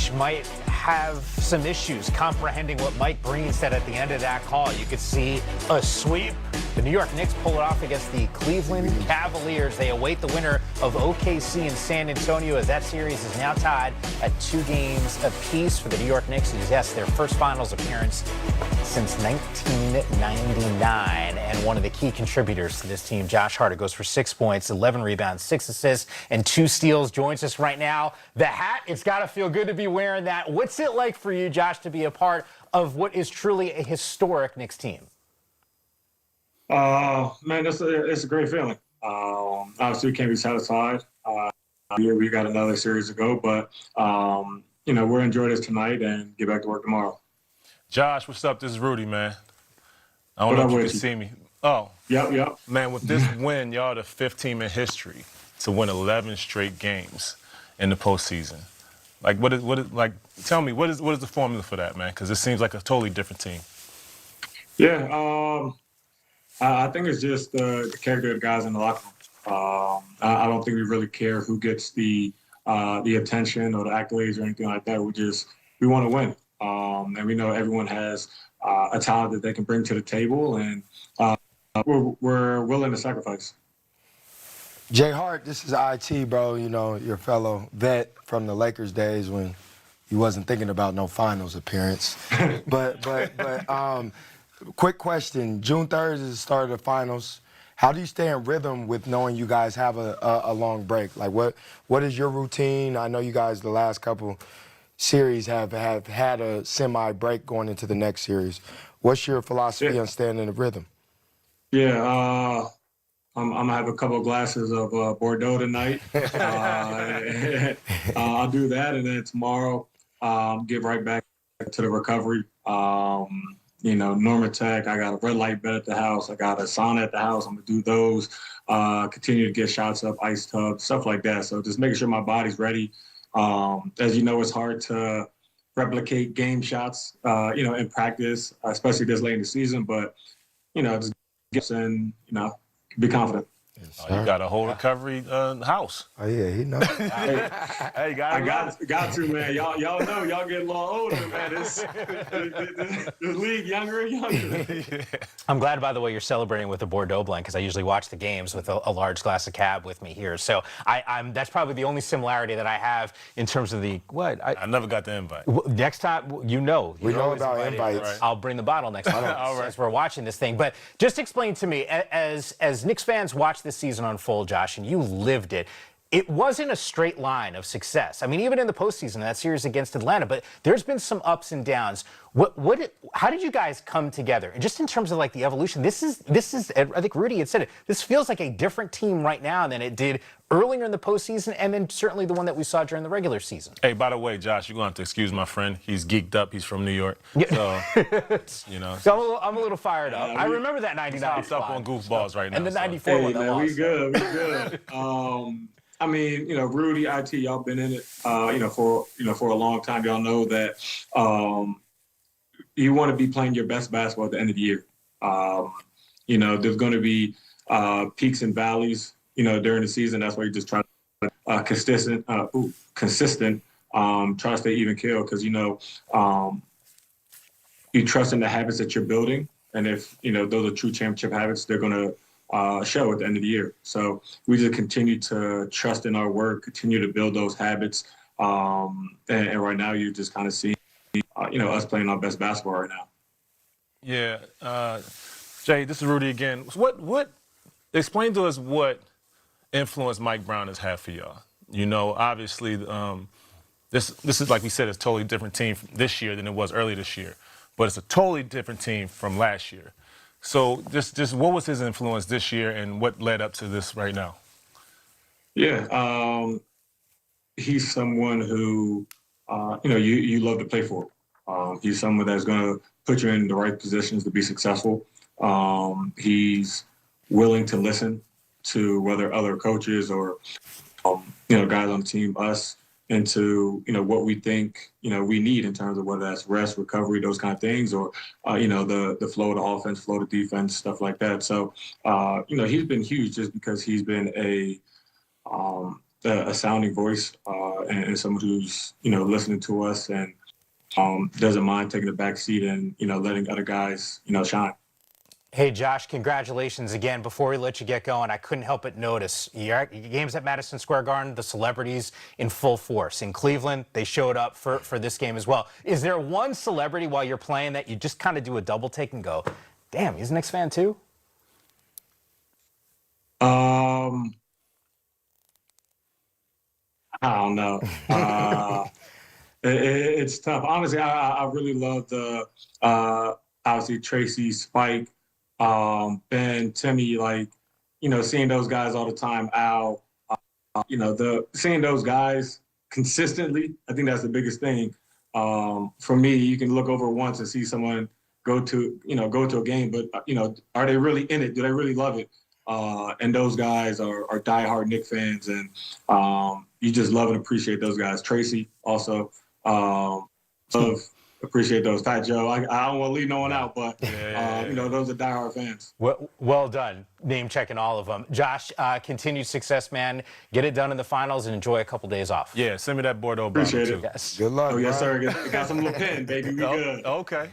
which might have some issues comprehending what Mike Breen said at the end of that call. You could see a sweep. The New York Knicks pull it off against the Cleveland Cavaliers. They await the winner of OKC and San Antonio as that series is now tied at 2 games apiece for the New York Knicks. And yes, their first finals appearance since 1999. And one of the key contributors to this team, Josh Hart, goes for 6 points, 11 rebounds, 6 assists, and 2 steals, joins us right now. The hat, it's got to feel good to be wearing that. What's it like for you, Josh, to be a part of what is truly a historic Knicks team? Man, it's a great feeling. Obviously, we can't be satisfied. We got another series to go, but we'll enjoy this tonight and get back to work tomorrow. Josh, what's up? This is Rudy, man. I don't know if you can see me. Oh. Yep. Man, with this win, y'all the 5th team in history to win 11 straight games in the postseason. Like, tell me, what is the formula for that, man? Because it seems like a totally different team. Yeah, I think it's just the character of the guys in the locker room. I don't think we really care who gets the attention or the accolades or anything like that. We want to win, and we know everyone has a talent that they can bring to the table, and we're willing to sacrifice. Jay Hart, this is IT, bro. You know, your fellow vet from the Lakers days when he wasn't thinking about no finals appearance. but quick question. June 3rd is the start of the finals. How do you stay in rhythm with knowing you guys have a long break? Like, what is your routine? I know you guys the last couple series have had a semi-break going into the next series. What's your philosophy on staying in the rhythm? Yeah, I'm going to have a couple of glasses of Bordeaux tonight. I'll do that, and then tomorrow get right back to the recovery. Normatec, I got a red light bed at the house. I got a sauna at the house. I'm going to do those, continue to get shots up, ice tub, stuff like that. So just making sure my body's ready. As you know, it's hard to replicate game shots, in practice, especially this late in the season. But, just get and, be confident. Yes, you got a whole recovery house. Oh yeah, he knows. Hey, I got to, man. Y'all know y'all get a little older, man. The league younger and younger. I'm glad, by the way, you're celebrating with a Bordeaux blend because I usually watch the games with a large glass of cab with me here. So that's probably the only similarity that I have in terms of the what. I never got the invite. Next time, we know about invites. Right. I'll bring the bottle next time right. as we're watching this thing. But just explain to me, as Knicks fans watch this season unfold, Josh, and you lived it. It wasn't a straight line of success. I mean, even in the postseason, that series against Atlanta, but there's been some ups and downs. How did you guys come together? And just in terms of like the evolution, this is. I think Rudy had said it. This feels like a different team right now than it did earlier in the postseason, and then certainly the one that we saw during the regular season. Hey, by the way, Josh, you're gonna have to excuse my friend. He's geeked up. He's from New York, so So I'm a little fired up. I remember that '99 spot. Up on goofballs right now. And the '94 one. Man, we good. I mean, Rudy, IT, y'all been in it, for a long time. Y'all know that you want to be playing your best basketball at the end of the year. There's going to be peaks and valleys, during the season. That's why you just try to consistent, try to stay even keel because, you trust in the habits that you're building. And if, those are true championship habits, they're going to show at the end of the year. So we just continue to trust in our work, continue to build those habits. And right now you just kind of see, us playing our best basketball right now. Yeah. Jay, this is Rudy again. Explain to us what influence Mike Brown has had for y'all. Obviously, this is, like we said, it's a totally different team this year than it was earlier this year. But it's a totally different team from last year. So just what was his influence this year and what led up to this right now? Yeah, he's someone who, you love to play for. He's someone that's going to put you in the right positions to be successful. He's willing to listen to whether other coaches or, guys on the team, us, into, what we think, we need in terms of whether that's rest, recovery, those kind of things, or, the flow of the offense, flow of the defense, stuff like that. So, he's been huge just because he's been a a sounding voice and someone who's, listening to us and doesn't mind taking the back seat and, letting other guys, shine. Hey, Josh, congratulations again. Before we let you get going, I couldn't help but notice your games at Madison Square Garden, the celebrities in full force. In Cleveland, they showed up for this game as well. Is there one celebrity while you're playing that you just kind of do a double take and go, damn, he's a Knicks fan too? I don't know. It's tough. Honestly, I really love the obviously Tracy, Spike, Ben, Timmy, seeing those guys all the time. Al, seeing those guys consistently. I think that's the biggest thing. For me, you can look over once and see someone go to a game, but are they really in it? Do they really love it? And those guys are diehard Knicks fans, and you just love and appreciate those guys. Tracy also appreciate those. Fat Joe, I don't want to leave no one out, but those are diehard fans. Well done, name checking all of them. Josh, continued success, man. Get it done in the finals and enjoy a couple days off. Yeah, send me that Bordeaux Appreciate too. it. Yes. Good luck. Oh yes, bro. sir. Got some little pen, baby. We good. Okay.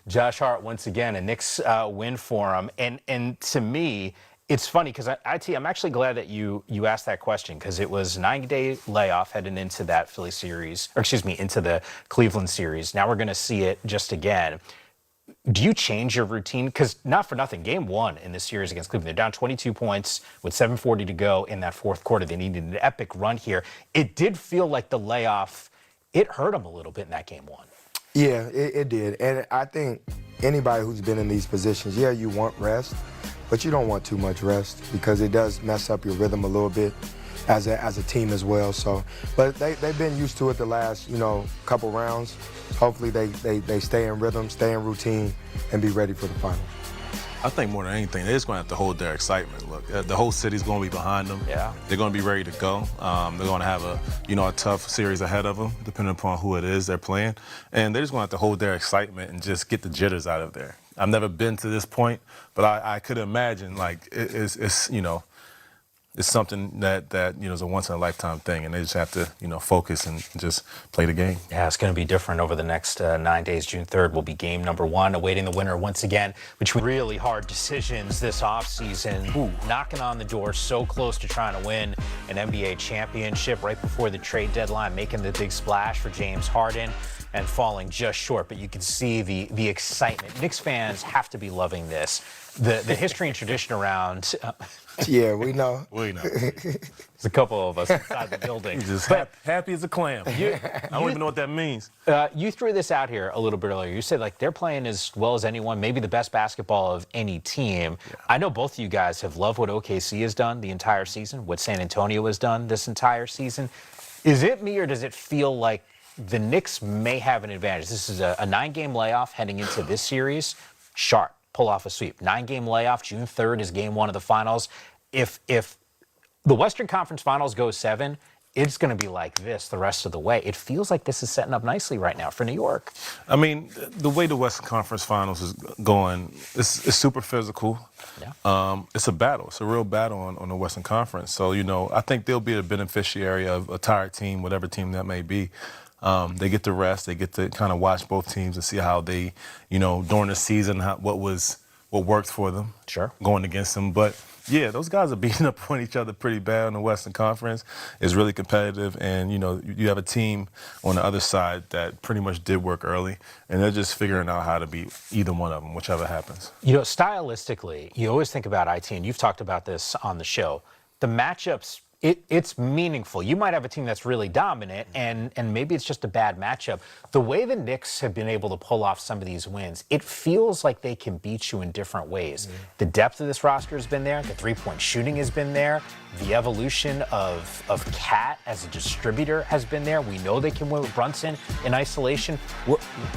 Josh Hart, once again, a Knicks win for him. And to me, it's funny because I'm actually glad that you asked that question, because it was a 9-day layoff heading into that Philly series, or excuse me, into the Cleveland series. Now we're going to see it just again. Do you change your routine? Because not for nothing, game one in this series against Cleveland, they're down 22 points with 7:40 to go in that fourth quarter. They needed an epic run here. It did feel like the layoff, it hurt them a little bit in that game one. Yeah, it did. And I think anybody who's been in these positions, yeah, you want rest, but you don't want too much rest because it does mess up your rhythm a little bit as a team as well. So, but they've been used to it the last, couple rounds. Hopefully they stay in rhythm, stay in routine, and be ready for the final. I think more than anything, they're just going to have to hold their excitement. Look, the whole city's going to be behind them. Yeah. They're going to be ready to go. They're going to have a tough series ahead of them, depending upon who it is they're playing. And they're just going to have to hold their excitement and just get the jitters out of there. I've never been to this point, but I could imagine, it's something that is a once-in-a-lifetime thing, and they just have to, focus and just play the game. Yeah, it's going to be different over the next 9 days. June 3rd will be game number 1, awaiting the winner once again between really hard decisions this offseason. Knocking on the door, so close to trying to win an NBA championship right before the trade deadline, making the big splash for James Harden and falling just short. But you can see the excitement. Knicks fans have to be loving this. The history and tradition around... Yeah, we know. We know. There's a couple of us inside the building. Just happy as a clam. I don't even know what that means. You threw this out here a little bit earlier. You said they're playing as well as anyone, maybe the best basketball of any team. Yeah. I know both of you guys have loved what OKC has done the entire season, what San Antonio has done this entire season. Is it me, or does it feel like the Knicks may have an advantage? This is a 9-game layoff heading into this series. Sharp. Pull off a sweep. 9-game layoff. June 3rd is game 1 of the finals. If the Western Conference Finals go 7, it's going to be like this the rest of the way. It feels like this is setting up nicely right now for New York. I mean, the way the Western Conference Finals is going, it's super physical. Yeah. It's a battle. It's a real battle on the Western Conference. So, I think they'll be a beneficiary of a tired team, whatever team that may be. They get to rest. They get to kind of watch both teams and see how they, during the season, what worked for them. Sure. Going against them. But, yeah, those guys are beating up on each other pretty bad in the Western Conference. It's really competitive. And, you have a team on the other side that pretty much did work early. And they're just figuring out how to beat either one of them, whichever happens. Stylistically, you always think about IT, and you've talked about this on the show. The matchups, it's meaningful. You might have a team that's really dominant, and maybe it's just a bad matchup. The way the Knicks have been able to pull off some of these wins, it feels like they can beat you in different ways. The depth of this roster has been there. The three-point shooting has been there. The evolution of Cat as a distributor has been there. We know they can win with Brunson in isolation.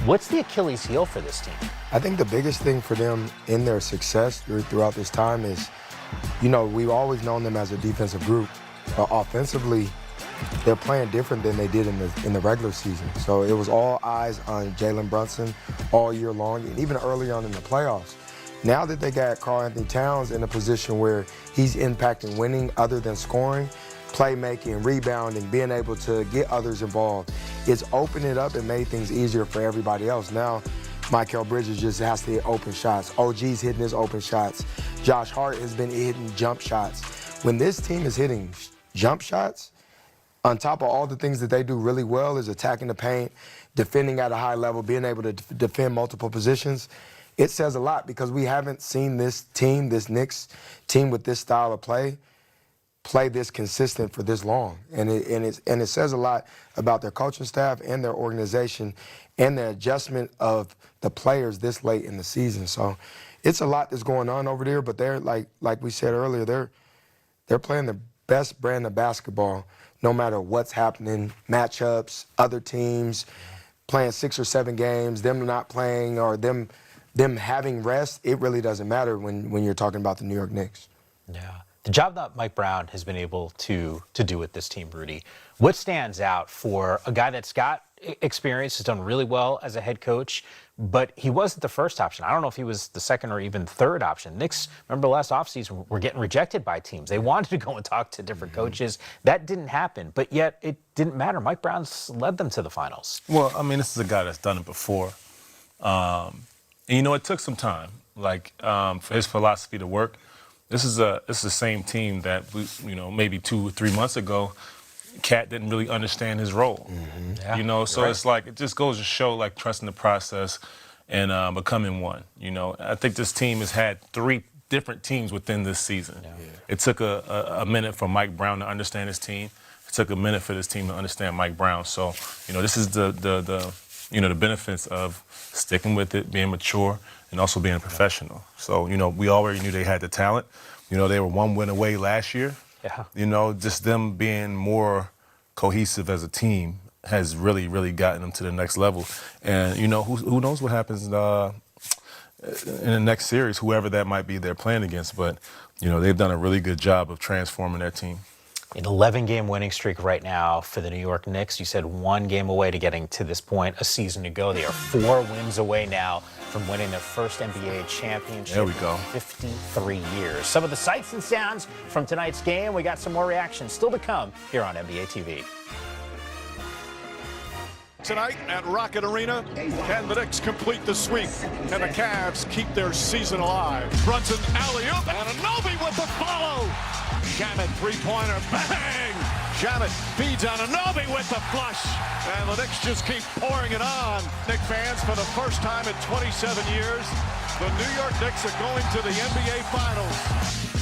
What's the Achilles heel for this team? I think the biggest thing for them in their success throughout this time is, we've always known them as a defensive group. Offensively, they're playing different than they did in the regular season. So it was all eyes on Jalen Brunson all year long, and even early on in the playoffs. Now that they got Karl Anthony Towns in a position where he's impacting winning other than scoring, playmaking, rebounding, being able to get others involved. It's opened it up and made things easier for everybody else. Now, Mikal Bridges just has to hit open shots. OG's hitting his open shots. Josh Hart has been hitting jump shots. When this team is hitting jump shots, on top of all the things that they do really well is attacking the paint, defending at a high level, being able to defend multiple positions, it says a lot because we haven't seen this team, this Knicks team with this style of play this consistent for this long. And it says a lot about their coaching staff and their organization and their adjustment of the players this late in the season. So it's a lot that's going on over there, but they're, like we said earlier, they're playing the best brand of basketball no matter what's happening, matchups, other teams, playing 6 or 7 games, them not playing or them having rest. It really doesn't matter when you're talking about the New York Knicks. Yeah. The job that Mike Brown has been able to do with this team, Rudy, what stands out for a guy that's got experience, has done really well as a head coach, but he wasn't the first option. I don't know if he was the second or even third option. Knicks, remember last offseason, were getting rejected by teams. They wanted to go and talk to different coaches. That didn't happen, but yet it didn't matter. Mike Brown's led them to the finals. Well, I mean, this is a guy that's done it before. And, you know, it took some time, for his philosophy to work. This is the same team that, maybe 2 or 3 months ago, Cat didn't really understand his role. Yeah, So it's like, it just goes to show, trusting the process and becoming one. I think this team has had 3 different teams within this season. Yeah. It took a minute for Mike Brown to understand his team. It took a minute for this team to understand Mike Brown. So, this is the benefits of sticking with it, being mature, and also being a professional. So, we already knew they had the talent. They were 1 win away last year. Yeah. Just them being more cohesive as a team has really, really gotten them to the next level. And, who knows what happens in the next series, whoever that might be they're playing against. But, they've done a really good job of transforming their team. An 11-game winning streak right now for the New York Knicks. You said 1 game away to getting to this point a season ago. They are 4 wins away now from winning their first NBA championship there we go. in 53 years. Some of the sights and sounds from tonight's game. We got some more reactions still to come here on NBA TV. Tonight at Rocket Arena, can the Knicks complete the sweep? Can the Cavs keep their season alive? Brunson alley-oop, and Anunoby with the follow. Shamet three-pointer, bang! Shamet feeds on Anunoby with the flush. And the Knicks just keep pouring it on. Knicks fans, for the first time in 27 years, the New York Knicks are going to the NBA Finals.